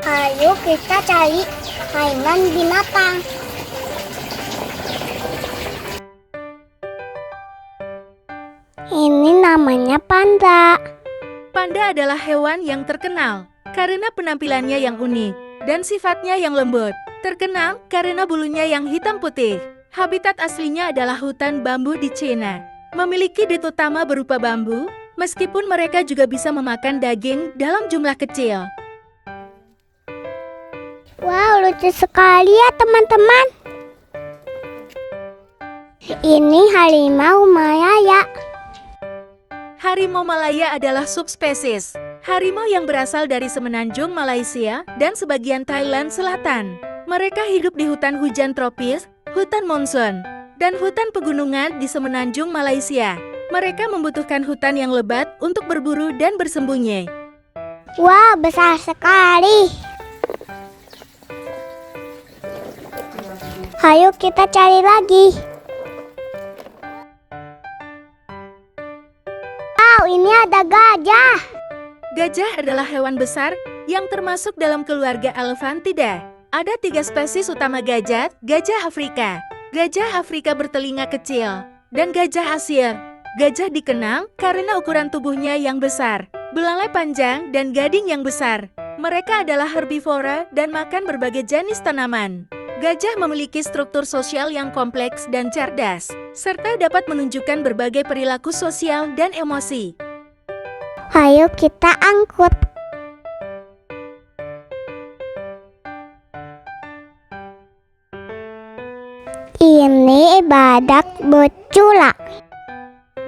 Ayo kita cari mainan binatang. Ini namanya panda. Panda adalah hewan yang terkenal karena penampilannya yang unik dan sifatnya yang lembut. Terkenal karena bulunya yang hitam putih. Habitat aslinya adalah hutan bambu di China. Memiliki diet utama berupa bambu, meskipun mereka juga bisa memakan daging dalam jumlah kecil. Wow, lucu sekali ya teman-teman. Ini harimau Malaya. Harimau Malaya adalah subspesies harimau yang berasal dari semenanjung Malaysia dan sebagian Thailand Selatan. Mereka hidup di hutan hujan tropis, hutan monsun, dan hutan pegunungan di semenanjung Malaysia. Mereka membutuhkan hutan yang lebat untuk berburu dan bersembunyi. Wow, besar sekali. Ayo kita cari lagi. Wow, ini ada gajah. Gajah adalah hewan besar yang termasuk dalam keluarga Elephantidae. Ada 3 spesies utama gajah: gajah Afrika, gajah Afrika bertelinga kecil, dan gajah Asia. Gajah dikenal karena ukuran tubuhnya yang besar, belalai panjang, dan gading yang besar. Mereka adalah herbivora dan makan berbagai jenis tanaman. Gajah memiliki struktur sosial yang kompleks dan cerdas, serta dapat menunjukkan berbagai perilaku sosial dan emosi. Ayo kita angkut. Ini badak bercula.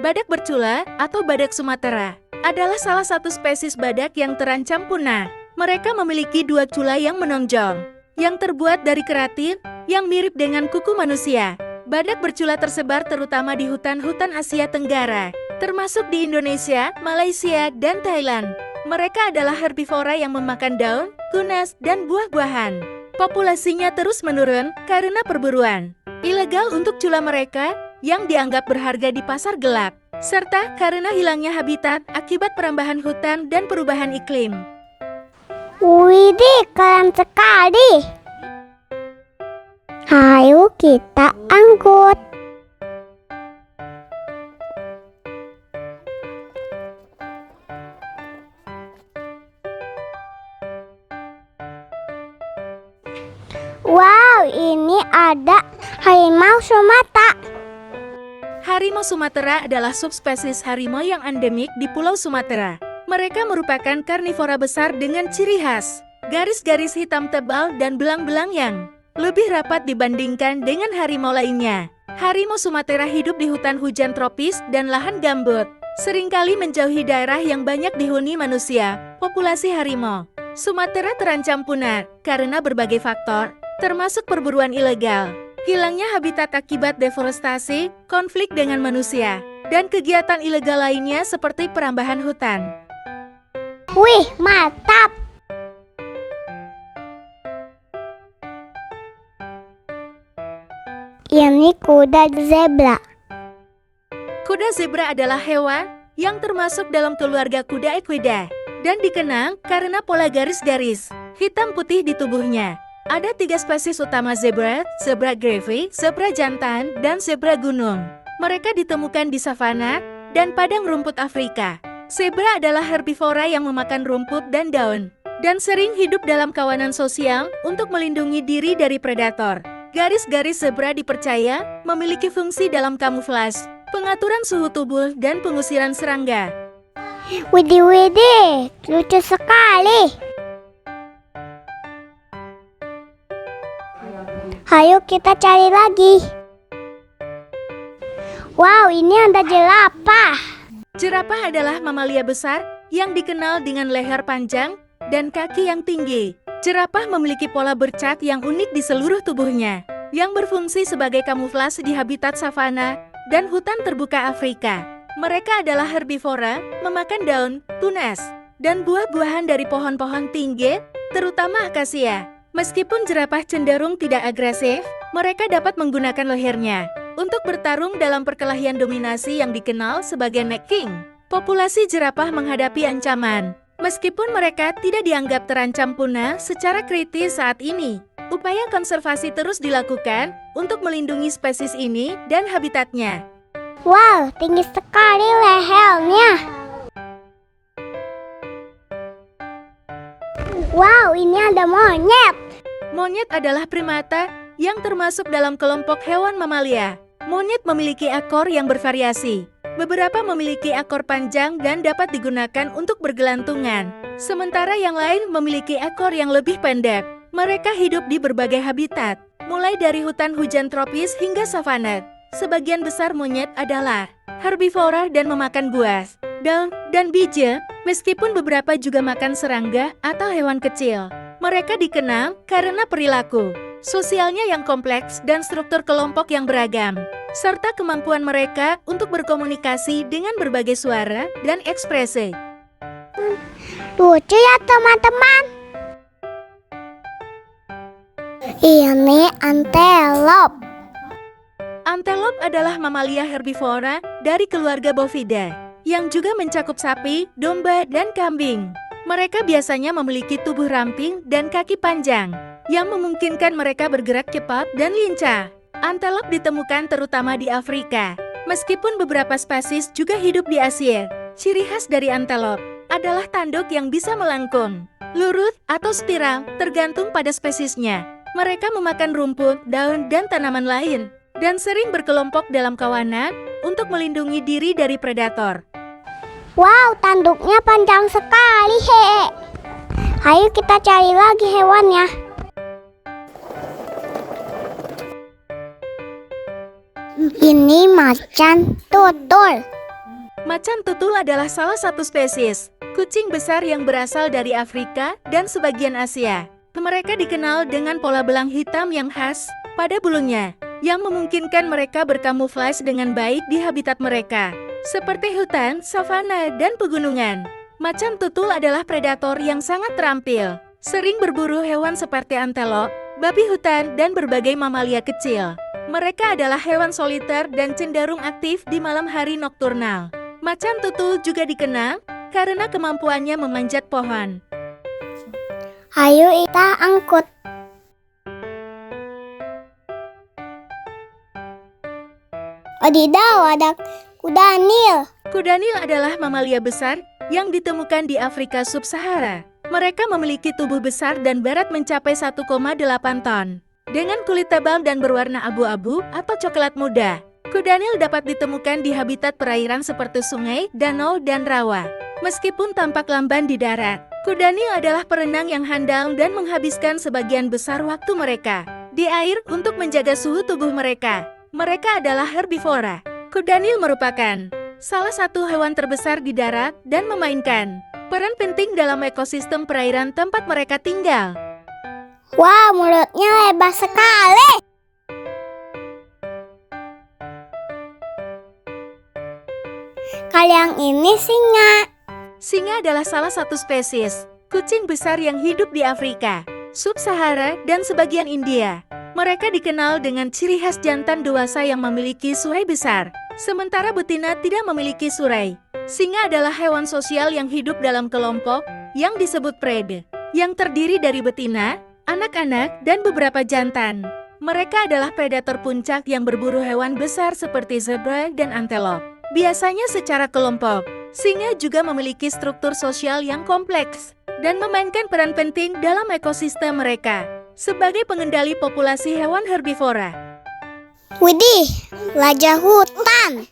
Badak bercula atau badak Sumatera adalah salah satu spesies badak yang terancam punah. Mereka memiliki 2 cula yang menonjol, yang terbuat dari keratin yang mirip dengan kuku manusia. Badak bercula tersebar terutama di hutan-hutan Asia Tenggara, termasuk di Indonesia, Malaysia, dan Thailand. Mereka adalah herbivora yang memakan daun, tunas, dan buah-buahan. Populasinya terus menurun karena perburuan ilegal untuk cula mereka yang dianggap berharga di pasar gelap, serta karena hilangnya habitat akibat perambahan hutan dan perubahan iklim. Widih, keren sekali. Ayo kita angkut. Wow, ini ada harimau Sumatera. Harimau Sumatera adalah subspesies harimau yang endemik di Pulau Sumatera. Mereka merupakan karnivora besar dengan ciri khas garis-garis hitam tebal dan belang-belang yang lebih rapat dibandingkan dengan harimau lainnya. Harimau Sumatera hidup di hutan hujan tropis dan lahan gambut, seringkali menjauhi daerah yang banyak dihuni manusia. Populasi harimau Sumatera terancam punah karena berbagai faktor, termasuk perburuan ilegal, hilangnya habitat akibat deforestasi, konflik dengan manusia, dan kegiatan ilegal lainnya seperti perambahan hutan. Wih, mantap. Ini kuda zebra. Kuda zebra adalah hewan yang termasuk dalam keluarga kuda Equidae dan dikenal karena pola garis-garis hitam putih di tubuhnya. Ada 3 spesies utama zebra: zebra griffy, zebra jantan, dan zebra gunung. Mereka ditemukan di savana dan padang rumput Afrika. Zebra adalah herbivora yang memakan rumput dan daun, dan sering hidup dalam kawanan sosial untuk melindungi diri dari predator. Garis-garis zebra dipercaya memiliki fungsi dalam kamuflase, pengaturan suhu tubuh, dan pengusiran serangga. Widih, lucu sekali. Ayo kita cari lagi. Wow, ini ada jerapah. Jerapah adalah mamalia besar yang dikenal dengan leher panjang dan kaki yang tinggi. Jerapah memiliki pola bercat yang unik di seluruh tubuhnya, yang berfungsi sebagai kamuflase di habitat savana dan hutan terbuka Afrika. Mereka adalah herbivora, memakan daun, tunas, dan buah-buahan dari pohon-pohon tinggi, terutama akasia. Meskipun jerapah cenderung tidak agresif, mereka dapat menggunakan lehernya untuk bertarung dalam perkelahian dominasi yang dikenal sebagai neck king. Populasi jerapah menghadapi ancaman. Meskipun mereka tidak dianggap terancam punah secara kritis saat ini, upaya konservasi terus dilakukan untuk melindungi spesies ini dan habitatnya. Wow, tinggi sekali lehernya. Wow, ini ada monyet. Monyet adalah primata yang termasuk dalam kelompok hewan mamalia. Monyet memiliki ekor yang bervariasi. Beberapa memiliki ekor panjang dan dapat digunakan untuk bergelantungan, sementara yang lain memiliki ekor yang lebih pendek. Mereka hidup di berbagai habitat, mulai dari hutan hujan tropis hingga savana. Sebagian besar monyet adalah herbivora dan memakan buah, daun, dan biji, meskipun beberapa juga makan serangga atau hewan kecil. Mereka dikenal karena perilaku sosialnya yang kompleks dan struktur kelompok yang beragam, serta kemampuan mereka untuk berkomunikasi dengan berbagai suara dan ekspresi. Lucu ya teman-teman. Ini antelop. Antelop adalah mamalia herbivora dari keluarga Bovidae, yang juga mencakup sapi, domba, dan kambing. Mereka biasanya memiliki tubuh ramping dan kaki panjang, yang memungkinkan mereka bergerak cepat dan lincah. Antelop ditemukan terutama di Afrika, meskipun beberapa spesies juga hidup di Asia. Ciri khas dari antelop adalah tanduk yang bisa melengkung, lurus, atau spiral, tergantung pada spesiesnya. Mereka memakan rumput, daun, dan tanaman lain, dan sering berkelompok dalam kawanan untuk melindungi diri dari predator. Wow, tanduknya panjang sekali, he. Ayo kita cari lagi hewannya. Ini macan tutul. Macan tutul adalah salah satu spesies kucing besar yang berasal dari Afrika dan sebagian Asia. Mereka dikenal dengan pola belang hitam yang khas pada bulunya, yang memungkinkan mereka berkamuflase dengan baik di habitat mereka, seperti hutan, savana, dan pegunungan. Macan tutul adalah predator yang sangat terampil, sering berburu hewan seperti antelop, babi hutan, dan berbagai mamalia kecil. Mereka adalah hewan soliter dan cenderung aktif di malam hari nokturnal. Macan tutul juga dikenal karena kemampuannya memanjat pohon. Ayo kita angkut. Wadidaw, ada kuda Nil. Kuda Nil adalah mamalia besar yang ditemukan di Afrika Sub-Sahara. Mereka memiliki tubuh besar dan berat mencapai 1,8 ton. Dengan kulit tebal dan berwarna abu-abu atau coklat muda. Kuda Nil dapat ditemukan di habitat perairan seperti sungai, danau, dan rawa. Meskipun tampak lamban di darat, kuda Nil adalah perenang yang handal dan menghabiskan sebagian besar waktu mereka di air untuk menjaga suhu tubuh mereka. Mereka adalah herbivora. Kuda Nil merupakan salah satu hewan terbesar di darat dan memainkan peran penting dalam ekosistem perairan tempat mereka tinggal. Wah, mulutnya lebar sekali. Kalian ini singa. Singa adalah salah satu spesies kucing besar yang hidup di Afrika, Sub-Sahara, dan sebagian India. Mereka dikenal dengan ciri khas jantan dewasa yang memiliki surai besar, sementara betina tidak memiliki surai. Singa adalah hewan sosial yang hidup dalam kelompok yang disebut pride, yang terdiri dari betina, anak-anak, dan beberapa jantan. Mereka adalah predator puncak yang berburu hewan besar seperti zebra dan antelop, biasanya secara kelompok. Singa juga memiliki struktur sosial yang kompleks dan memainkan peran penting dalam ekosistem mereka sebagai pengendali populasi hewan herbivora. Widih, raja hutan.